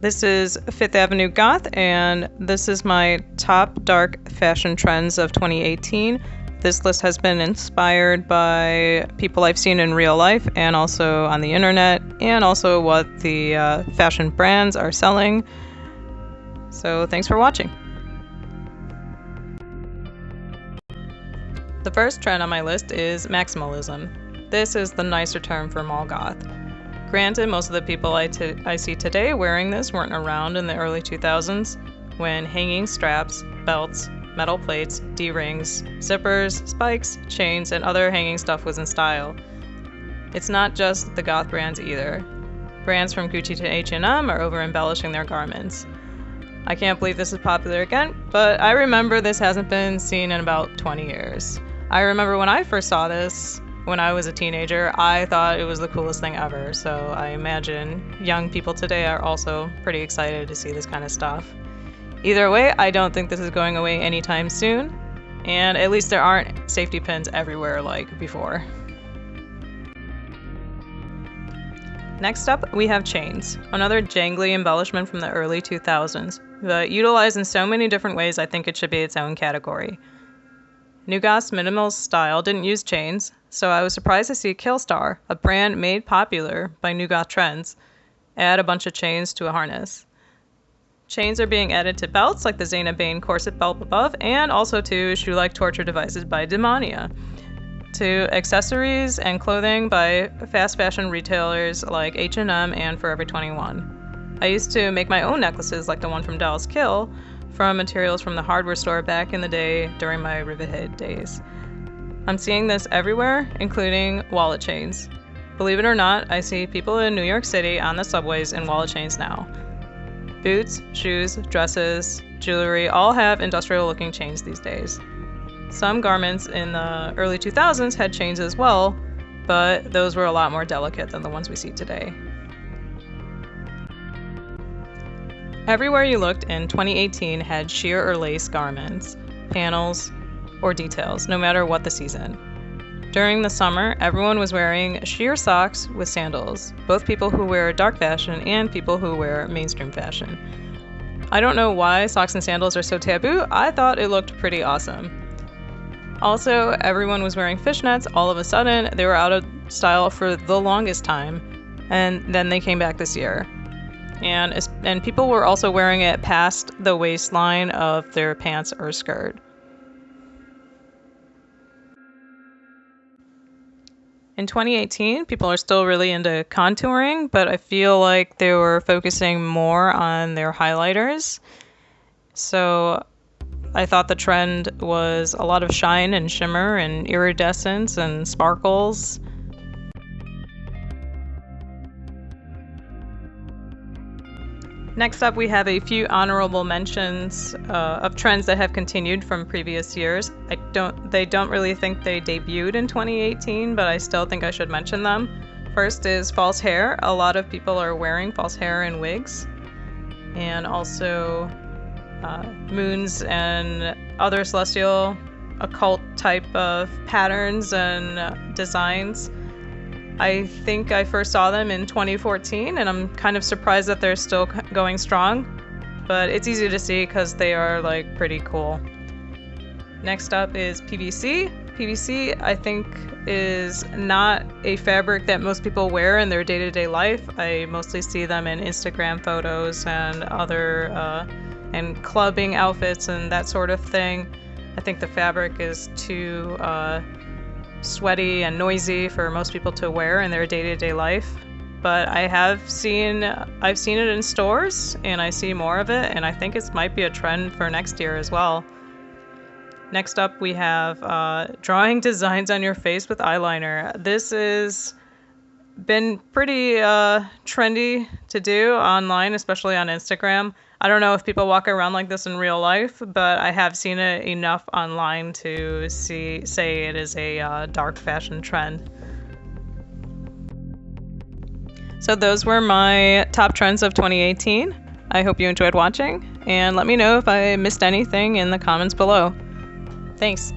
This is Fifth Avenue Goth, and this is my top dark fashion trends of 2018. This list has been inspired by people I've seen in real life and also on the internet, and also what the fashion brands are selling. So thanks for watching. The first trend on my list is maximalism. This is the nicer term for mall goth. Granted, most of the people I see today wearing this weren't around in the early 2000s, when hanging straps, belts, metal plates, D-rings, zippers, spikes, chains, and other hanging stuff was in style. It's not just the goth brands either. Brands from Gucci to H&M are over-embellishing their garments. I can't believe this is popular again, but I remember this hasn't been seen in about 20 years. I remember when I first saw this, when I was a teenager, I thought it was the coolest thing ever, so I imagine young people today are also pretty excited to see this kind of stuff. Either way, I don't think this is going away anytime soon, and at least there aren't safety pins everywhere like before. Next up, we have chains, another jangly embellishment from the early 2000s, but utilized in so many different ways I think it should be its own category. New Goth's minimalist style didn't use chains, so I was surprised to see Killstar, a brand made popular by New Goth trends, add a bunch of chains to a harness. Chains are being added to belts like the Zaina Bane corset belt above, and also to shoe-like torture devices by Demonia, to accessories and clothing by fast fashion retailers like H&M and Forever 21. I used to make my own necklaces like the one from Dallas Kill, from materials from the hardware store back in the day during my Rivethead days. I'm seeing this everywhere, including wallet chains. Believe it or not, I see people in New York City on the subways in wallet chains now. Boots, shoes, dresses, jewelry all have industrial-looking chains these days. Some garments in the early 2000s had chains as well, but those were a lot more delicate than the ones we see today. Everywhere you looked in 2018 had sheer or lace garments, panels, or details, no matter what the season. During the summer, everyone was wearing sheer socks with sandals, both people who wear dark fashion and people who wear mainstream fashion. I don't know why socks and sandals are so taboo. I thought it looked pretty awesome. Also, everyone was wearing fishnets. All of a sudden, they were out of style for the longest time, and then they came back this year. And people were also wearing it past the waistline of their pants or skirt. In 2018, people are still really into contouring, but I feel like they were focusing more on their highlighters. So I thought the trend was a lot of shine and shimmer and iridescence and sparkles. Next up, we have a few honorable mentions of trends that have continued from previous years. They don't really think they debuted in 2018, but I still think I should mention them. First is false hair. A lot of people are wearing false hair and wigs, and also moons and other celestial occult type of patterns and designs. I think I first saw them in 2014, and I'm kind of surprised that they're still going strong, but it's easy to see because they are like pretty cool. Next up is PVC. PVC, I think, is not a fabric that most people wear in their day-to-day life. I mostly see them in Instagram photos and other and clubbing outfits and that sort of thing. I think the fabric is too sweaty and noisy for most people to wear in their day-to-day life, but I've seen it in stores, and I see more of it, and I think it might be a trend for next year as well. Next up, we have drawing designs on your face with eyeliner. This has been pretty trendy to do online, especially on Instagram. I don't know if people walk around like this in real life, but I have seen it enough online to say it is a dark fashion trend. So those were my top trends of 2018. I hope you enjoyed watching, and let me know if I missed anything in the comments below. Thanks.